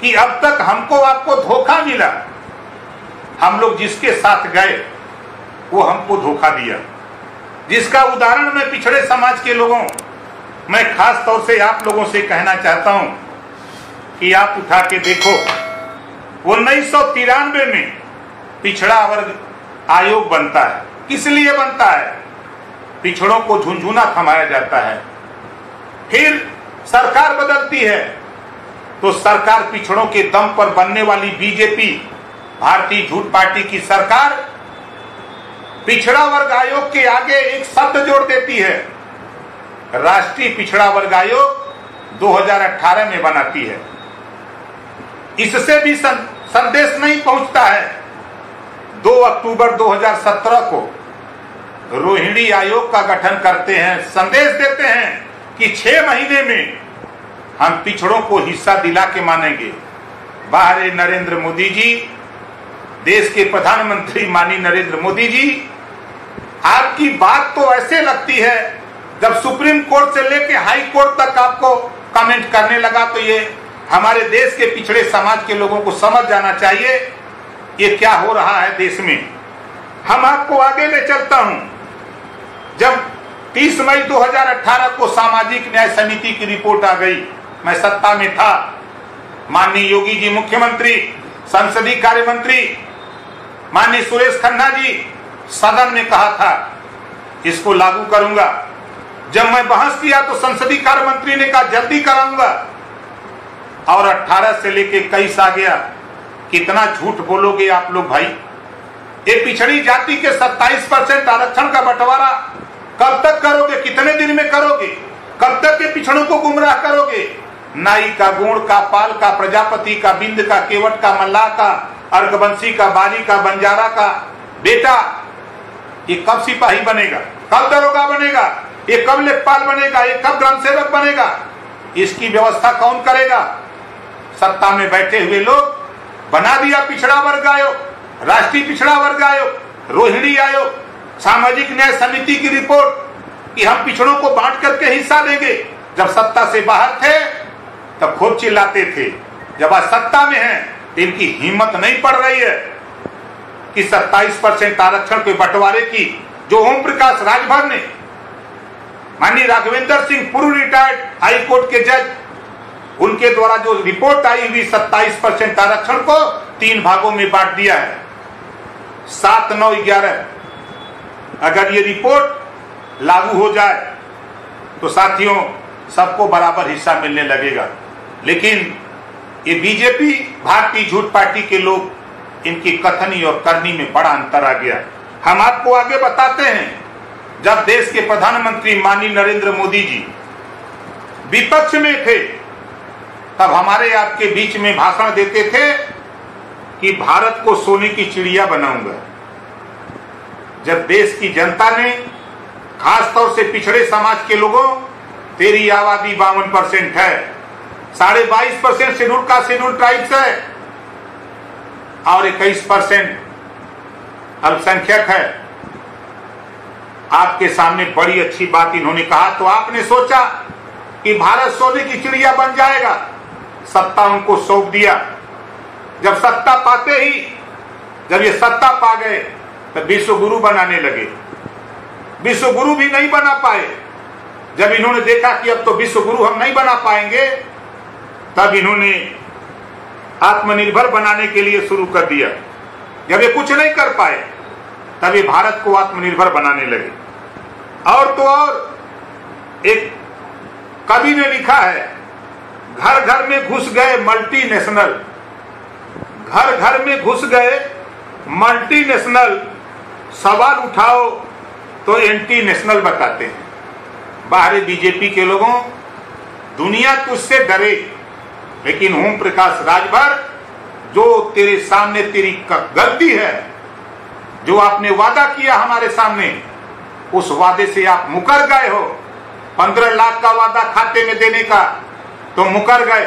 कि अब तक हमको आपको धोखा मिला, हम लोग जिसके साथ गए वो हमको धोखा दिया, जिसका उदाहरण मैं पिछड़े समाज के लोगों, मैं खास तौर से आप लोगों से कहना चाहता हूं कि आप उठा के देखो, 1993 में पिछड़ा वर्ग आयोग बनता है। किस लिए बनता है? पिछड़ों को झुनझुना थमाया जाता है। फिर सरकार बदलती है तो सरकार पिछड़ों के दम पर बनने वाली बीजेपी, भारतीय झूठ पार्टी की सरकार पिछड़ा वर्ग आयोग के आगे एक शब्द जोड़ देती है, राष्ट्रीय पिछड़ा वर्ग आयोग 2018 में बनाती है। इससे भी संदेश नहीं पहुंचता है। 2 अक्टूबर 2017 को रोहिणी आयोग का गठन करते हैं, संदेश देते हैं कि 6 महीने में हम पिछड़ों को हिस्सा दिला के मानेंगे। बाहर नरेंद्र मोदी जी, देश के प्रधानमंत्री माननीय नरेंद्र मोदी जी, आपकी बात तो ऐसे लगती है जब सुप्रीम कोर्ट से लेके हाई कोर्ट तक आपको कमेंट करने लगा, तो ये हमारे देश के पिछड़े समाज के लोगों को समझ जाना चाहिए ये क्या हो रहा है देश में। हम आपको आगे ले चलता हूं। जब 30 मई 2018 को सामाजिक न्याय समिति की रिपोर्ट आ गई, मैं सत्ता में था, माननीय योगी जी मुख्यमंत्री, संसदीय कार्य मंत्री माननीय सुरेश खन्ना जी सदन में कहा था इसको लागू करूंगा। जब मैं बहस किया तो संसदीय कार्य मंत्री ने कहा जल्दी कराऊंगा, और 18 से लेके 21 आ गया। कितना झूठ बोलोगे आप लोग भाई। ये पिछड़ी जाति के 27% आरक्षण का बंटवारा कब तक करोगे? कितने दिन में करोगे? कब तक के पिछड़ों को गुमराह करोगे? नाई का, गोड़ का, पाल का, प्रजापति का, बिंद का, केवट का, मल्लाह का, अर्घवंशी का, बारी का, बंजारा का बेटा ये कब सिपाही बनेगा? कब दरोगा बनेगा? ये कब लेखपाल बनेगा? ये कब ग्राम सेवक बनेगा? इसकी व्यवस्था कौन करेगा? सत्ता में बैठे हुए लोग बना दिया पिछड़ा वर्ग आयोग, राष्ट्रीय पिछड़ा वर्ग आयोग, रोहिणी आयोग, सामाजिक न्याय समिति की रिपोर्ट कि हम पिछड़ों को बांट करके हिस्सा देंगे। जब सत्ता से बाहर थे तब खूब चिल्लाते थे, जब आज सत्ता में हैं तो इनकी हिम्मत नहीं पड़ रही है कि 27% आरक्षण के बंटवारे की जो ओम प्रकाश राजभर ने, माननीय राघवेंद्र सिंह पूर्व रिटायर्ड हाई कोर्ट के जज, उनके द्वारा जो रिपोर्ट आई हुई 27% आरक्षण को 3 भागों में बांट दिया है। 7, 9, 11 अगर ये रिपोर्ट लागू हो जाए तो साथियों सबको बराबर हिस्सा मिलने लगेगा। लेकिन ये बीजेपी, भारतीय झूठ पार्टी के लोग, इनकी कथनी और करनी में बड़ा अंतर आ गया। हम आपको आगे बताते हैं, जब देश के प्रधानमंत्री माननीय नरेंद्र मोदी जी विपक्ष में थे तब हमारे आपके बीच में भाषण देते थे कि भारत को सोने की चिड़िया बनाऊंगा। जब देश की जनता ने, खास तौर से पिछड़े समाज के लोगों, तेरी आबादी 52% है, 22.5% शेड्यूल कास्ट शेड्यूल ट्राइब्स है और 21% अल्पसंख्यक है। आपके सामने बड़ी अच्छी बात इन्होंने कहा तो आपने सोचा कि भारत सोने की चिड़िया बन जाएगा, सत्ता उनको सौंप दिया। जब सत्ता पाते ही, जब ये सत्ता पा गए तो विश्व गुरु बनाने लगे। विश्व गुरु भी नहीं बना पाए। जब इन्होंने देखा कि अब तो विश्व गुरु हम नहीं बना पाएंगे, तब इन्होंने आत्मनिर्भर बनाने के लिए शुरू कर दिया। जब ये कुछ नहीं कर पाए तब ये भारत को आत्मनिर्भर बनाने लगे। और तो और एक कवि ने लिखा है, घर घर में घुस गए मल्टीनेशनल, घर घर में घुस गए मल्टीनेशनल, सवाल उठाओ तो एंटी नेशनल बताते हैं। बाहरी बीजेपी के लोगों, दुनिया तुझसे डरे, लेकिन ओम प्रकाश राजभर, जो तेरे सामने तेरी गलती है, जो आपने वादा किया हमारे सामने, उस वादे से आप मुकर गए हो। 15 लाख का वादा खाते में देने का तो मुकर गए।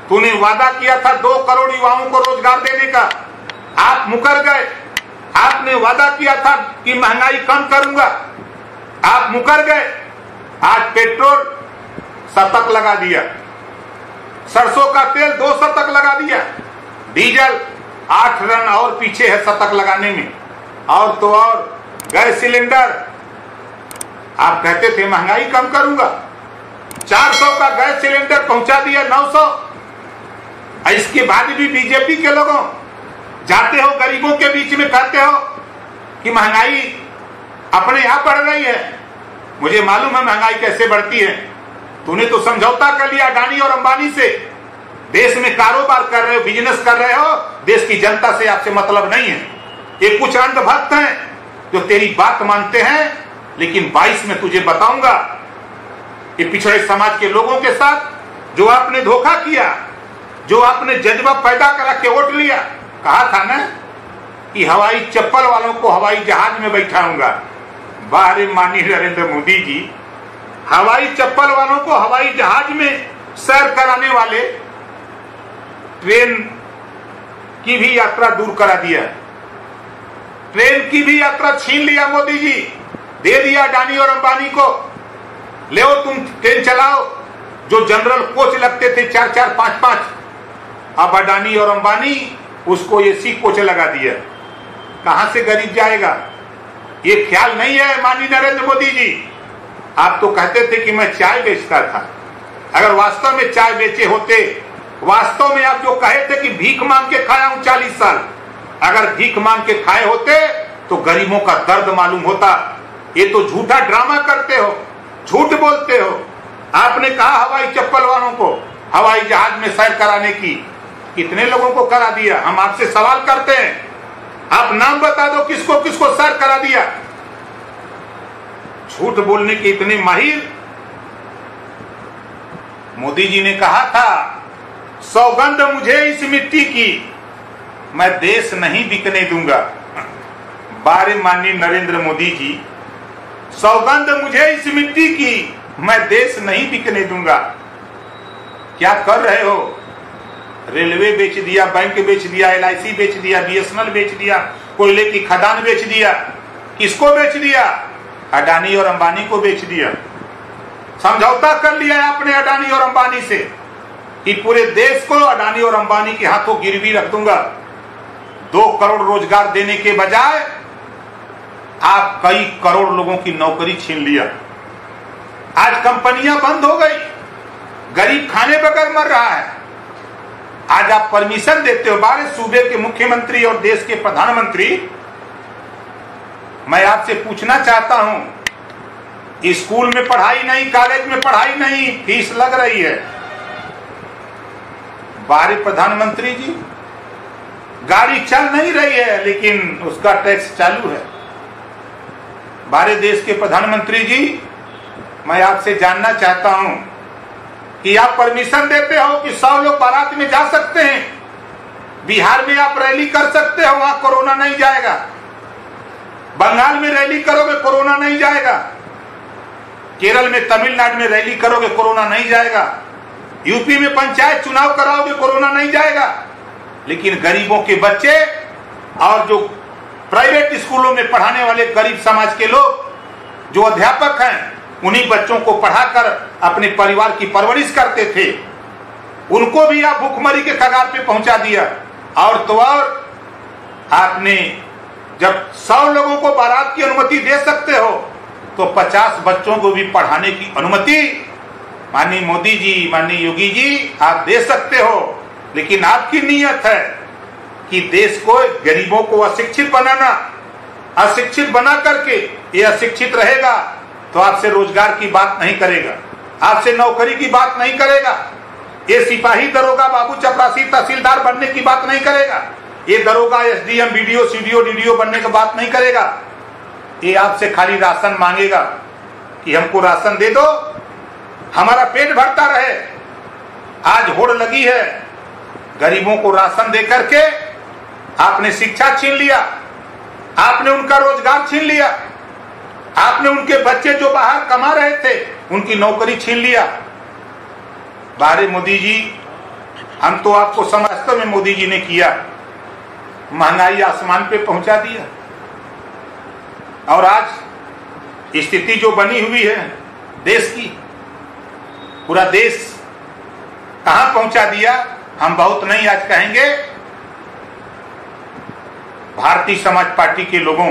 तूने वादा किया था 2 करोड़ युवाओं को रोजगार देने का, आप मुकर गए। आपने वादा किया था कि महंगाई कम करूंगा, आप मुकर गए। आज पेट्रोल शतक लगा दिया, सरसों का तेल 2 शतक लगा दिया, डीजल 8 रन और पीछे है शतक लगाने में। और तो और गैस सिलेंडर, आप कहते थे महंगाई कम करूंगा, 400 का गैस सिलेंडर पहुंचा दिया 900। इसके बाद भी बीजेपी के लोगों जाते हो गरीबों के बीच में कहते हो कि महंगाई अपने आप बढ़ रही है। मुझे मालूम है महंगाई कैसे बढ़ती है। तूने तो समझौता कर लिया अडानी और अंबानी से, देश में कारोबार कर रहे हो, बिजनेस कर रहे हो, देश की जनता से आपसे मतलब नहीं है। ये कुछ अंधभक्त हैं जो तेरी बात मानते हैं, लेकिन 22 में तुझे बताऊंगा कि पिछड़े समाज के लोगों के साथ जो आपने धोखा किया, जो आपने जज्बा पैदा करा के वोट लिया, कहा था ना कि हवाई चप्पल वालों को हवाई जहाज में बैठाऊंगा। बाहर माननीय नरेंद्र मोदी जी, हवाई चप्पल वालों को हवाई जहाज में सैर कराने वाले ट्रेन की भी यात्रा दूर करा दिया, ट्रेन की भी यात्रा छीन लिया मोदी जी, दे दिया अडानी और अंबानी को। ले तुम ट्रेन चलाओ। जो जनरल कोच लगते थे 4-4, 5-5, अब अडानी और अंबानी उसको एसी कोच लगा दिया। कहां से गरीब जाएगा? ये ख्याल नहीं है माननीय नरेंद्र मोदी जी। आप तो कहते थे कि मैं चाय बेचता था। अगर वास्तव में चाय बेचे होते, वास्तव में आप जो कहे थे कि भीख मांग के खाया हूं 40 साल, अगर भीख मांग के खाए होते तो गरीबों का दर्द मालूम होता। ये तो झूठा ड्रामा करते हो, झूठ बोलते हो। आपने कहा हवाई चप्पल वालों को हवाई जहाज में सैर कराने की, कितने लोगों को करा दिया? हम आपसे सवाल करते हैं, आप नाम बता दो किसको किसको सैर करा दिया। झूठ बोलने के इतने माहिर। मोदी जी ने कहा था, सौगंध मुझे इस मिट्टी की, मैं देश नहीं बिकने दूंगा। बारे माननीय नरेंद्र मोदी जी, सौगंध मुझे इस मिट्टी की, मैं देश नहीं बिकने दूंगा। क्या कर रहे हो? रेलवे बेच दिया, बैंक बेच दिया, LIC बेच दिया, BSNL बेच दिया, कोयले की खदान बेच दिया। किसको बेच दिया? अडानी और अंबानी को बेच दिया। समझौता कर लिया आपने अडानी और अंबानी से कि पूरे देश को अडानी और अंबानी के हाथों गिरवी रख दूंगा। 2 करोड़ रोजगार देने के बजाय आप कई करोड़ लोगों की नौकरी छीन लिया। आज कंपनियां बंद हो गई, गरीब खाने बगैर मर रहा है। आज आप परमिशन देते हो। बारे सूबे के मुख्यमंत्री और देश के प्रधानमंत्री, मैं आपसे पूछना चाहता हूं, स्कूल में पढ़ाई नहीं, कॉलेज में पढ़ाई नहीं, फीस लग रही है। बारे प्रधानमंत्री जी, गाड़ी चल नहीं रही है लेकिन उसका टैक्स चालू है। बारे देश के प्रधानमंत्री जी, मैं आपसे जानना चाहता हूं कि आप परमिशन देते हो कि 100 लोग बारात में जा सकते हैं, बिहार में आप रैली कर सकते हो, वहां कोरोना नहीं जाएगा। बंगाल में रैली करोगे कोरोना नहीं जाएगा। केरल में, तमिलनाडु में रैली करोगे कोरोना नहीं जाएगा। यूपी में पंचायत चुनाव कराओगे कोरोना नहीं जाएगा। लेकिन गरीबों के बच्चे और जो प्राइवेट स्कूलों में पढ़ाने वाले गरीब समाज के लोग, जो अध्यापक हैं, उन्हीं बच्चों को पढ़ाकर अपने परिवार की परवरिश करते थे, उनको भी आप भूखमरी के कगार पे पहुंचा दिया। और तो और आपने जब 100 लोगों को बारात की अनुमति दे सकते हो तो 50 बच्चों को भी पढ़ाने की अनुमति माननीय मोदी जी, माननीय योगी जी आप दे सकते हो। लेकिन आपकी नीयत है कि देश को, गरीबों को अशिक्षित बनाना। अशिक्षित बना करके ये अशिक्षित रहेगा तो आपसे रोजगार की बात नहीं करेगा, आपसे नौकरी की बात नहीं करेगा। ये सिपाही, दरोगा, बाबू, चपरासी, तहसीलदार बनने की बात नहीं करेगा। ये दरोगा, SDM, BDO, CDO, DDO बनने की बात नहीं करेगा। ये आपसे खाली राशन मांगेगा कि हमको राशन दे दो, हमारा पेट भरता रहे। आज होड़ लगी है, गरीबों को राशन दे करके आपने शिक्षा छीन लिया, आपने उनका रोजगार छीन लिया, आपने उनके बच्चे जो बाहर कमा रहे थे उनकी नौकरी छीन लिया। बारे मोदी जी, हम तो आपको समझते में मोदी जी ने किया, महंगाई आसमान पे पहुंचा दिया। और आज स्थिति जो बनी हुई है देश की, पूरा देश कहां पहुंचा दिया। हम बहुत नहीं आज कहेंगे। भारतीय समाज पार्टी के लोगों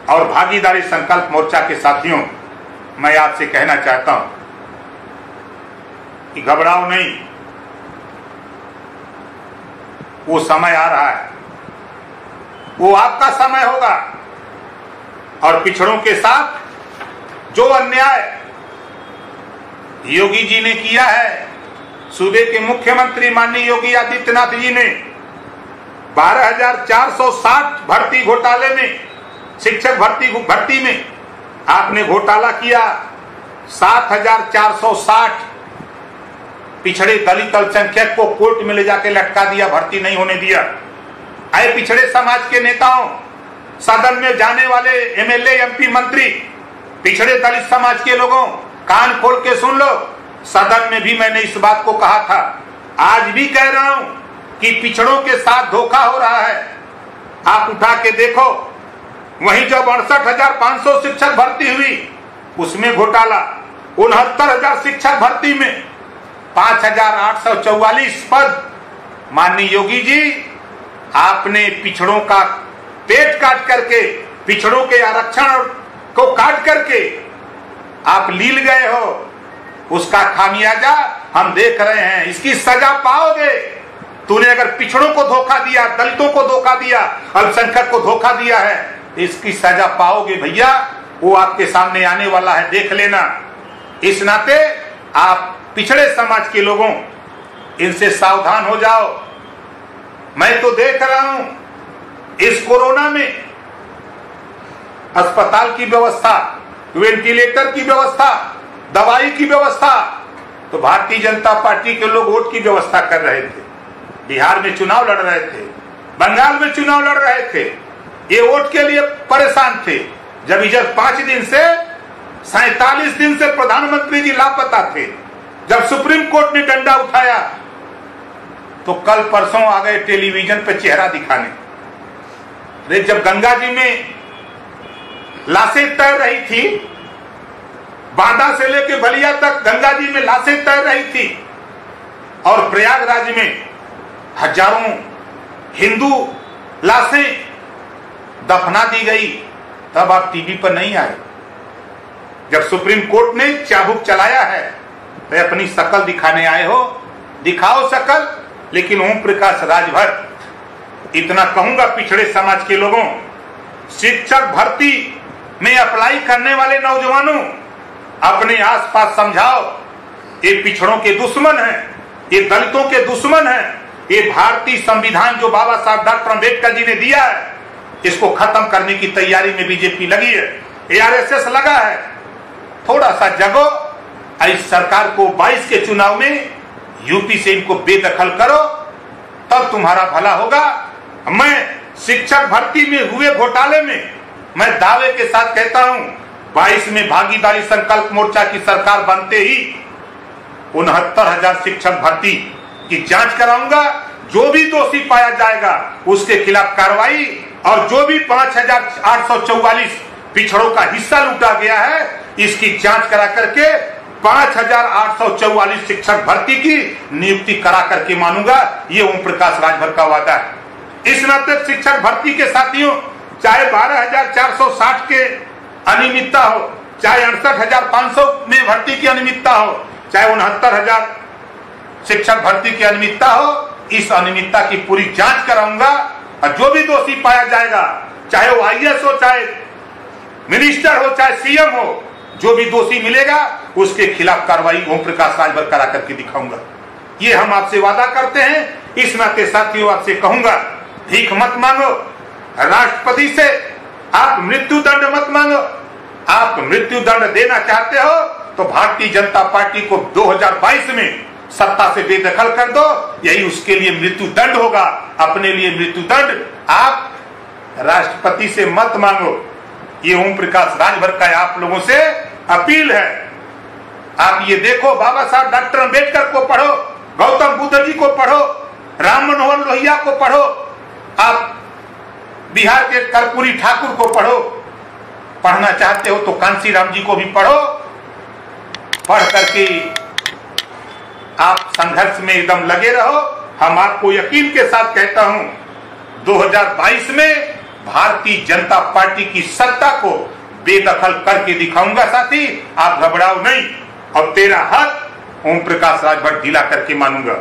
और भागीदारी संकल्प मोर्चा के साथियों, मैं आपसे कहना चाहता हूं कि घबराओ नहीं, वो समय आ रहा है, वो आपका समय होगा। और पिछड़ों के साथ जो अन्याय योगी जी ने किया है, सूबे के मुख्यमंत्री माननीय योगी आदित्यनाथ जी ने 12,460 भर्ती घोटाले में, शिक्षक भर्ती में आपने घोटाला किया। 7,460 पिछड़े दलित अल्पसंख्यक को कोर्ट में ले जाके लटका दिया, भर्ती नहीं होने दिया। आए पिछड़े समाज के नेताओं, सदन में जाने वाले एमएलए, एमपी, मंत्री, पिछड़े दलित समाज के लोगों, कान खोल के सुन लो। सदन में भी मैंने इस बात को कहा था, आज भी कह रहा हूं कि पिछड़ों के साथ धोखा हो रहा है। आप उठा के देखो, वहीं जब 68,500 शिक्षक भर्ती हुई उसमें घोटाला, 69,000 शिक्षक भर्ती में 5,844 पद। माननीय योगी जी, आपने पिछड़ों का पेट काट करके, पिछड़ों के आरक्षण को काट करके आप लील गए हो। उसका खामियाजा हम देख रहे हैं, इसकी सजा पाओगे। तूने अगर पिछड़ों को धोखा दिया, दलितों को धोखा दिया, अल्पसंख्यक को धोखा दिया है, इसकी सजा पाओगे भैया। वो आपके सामने आने वाला है, देख लेना। इस नाते आप पिछड़े समाज के लोगों, इनसे सावधान हो जाओ। मैं तो देख रहा हूं इस कोरोना में अस्पताल की व्यवस्था, वेंटिलेटर की व्यवस्था, दवाई की व्यवस्था, तो भारतीय जनता पार्टी के लोग वोट की व्यवस्था कर रहे थे। बिहार में चुनाव लड़ रहे थे, बंगाल में चुनाव लड़ रहे थे, ये वोट के लिए परेशान थे। जब इधर 5 दिन से 47 दिन से प्रधानमंत्री जी लापता थे, जब सुप्रीम कोर्ट ने डंडा उठाया तो कल परसों आ गए टेलीविजन पे चेहरा दिखाने। अरे जब गंगा जी में लाशें तैर रही थी, बांदा से लेके बलिया तक गंगा जी में लाशें तैर रही थी, और प्रयागराज में हजारों हिंदू लाशें दफना दी गई, तब आप टीवी पर नहीं आए। जब सुप्रीम कोर्ट ने चाबुक चलाया है तो अपनी शकल दिखाने आए हो, दिखाओ शकल। लेकिन ओम प्रकाश राजभर इतना कहूंगा पिछड़े समाज के लोगों, शिक्षक भर्ती में अप्लाई करने वाले नौजवानों, अपने आसपास समझाओ, ये पिछड़ों के दुश्मन हैं, ये दलितों के दुश्मन हैं। ये भारतीय संविधान जो बाबा साहब डॉक्टर अम्बेडकर जी ने दिया है, इसको खत्म करने की तैयारी में बीजेपी लगी है, ARSS लगा है। थोड़ा सा जगो, इस सरकार को 22 के चुनाव में यूपी से इनको बेदखल करो, तब तुम्हारा भला होगा। मैं शिक्षक भर्ती में हुए घोटाले में मैं दावे के साथ कहता हूं, 22 में भागीदारी संकल्प मोर्चा की सरकार बनते ही 69,000 शिक्षक भर्ती की जांच कराऊंगा। जो भी दोषी पाया जाएगा उसके खिलाफ कार्रवाई, और जो भी 5,844 पिछड़ों का हिस्सा लूटा गया है, इसकी जांच करा करके 5,844 शिक्षक भर्ती की नियुक्ति करा करके मानूंगा। ये ओम प्रकाश राजभर का वादा है। इस नाते शिक्षक भर्ती के साथियों, चाहे 12,460 के अनियमितता हो, चाहे 68,500 में भर्ती की अनियमितता हो, चाहे 69,000 शिक्षक भर्ती की अनियमितता हो, इस अनियमितता की पूरी जांच कराऊंगा। और जो भी दोषी पाया जाएगा, चाहे वो IAS हो, चाहे मिनिस्टर हो, चाहे CM हो, जो भी दोषी मिलेगा उसके खिलाफ कार्रवाई ओम प्रकाश राजभर करा करके दिखाऊंगा। ये हम आपसे वादा करते हैं। इस नाते साथियों आपसे कहूंगा, भीख मत मांगो, राष्ट्रपति से आप मृत्यु दंड मत मांगो। आप मृत्यु दंड देना चाहते हो तो भारतीय जनता पार्टी को 2022 में सत्ता से बेदखल कर दो, यही उसके लिए मृत्यु दंड होगा। अपने लिए मृत्यु दंड आप राष्ट्रपति से मत मांगो। ये ओम प्रकाश राजभर का आप लोगों से अपील है। आप ये देखो, बाबा साहब डॉक्टर अम्बेडकर को पढ़ो, गौतम बुद्ध जी को पढ़ो, राम मनोहर लोहिया को पढ़ो, आप बिहार के कर्पूरी ठाकुर को पढ़ो। पढ़ना चाहते हो तो कांसी राम जी को भी पढ़ो। पढ़ करके आप संघर्ष में एकदम लगे रहो। हम आपको यकीन के साथ कहता हूं 2022 में भारतीय जनता पार्टी की सत्ता को बेदखल करके दिखाऊंगा साथी, आप घबराओ नहीं और तेरा हक ओम प्रकाश राजभर ढीला करके मानूंगा।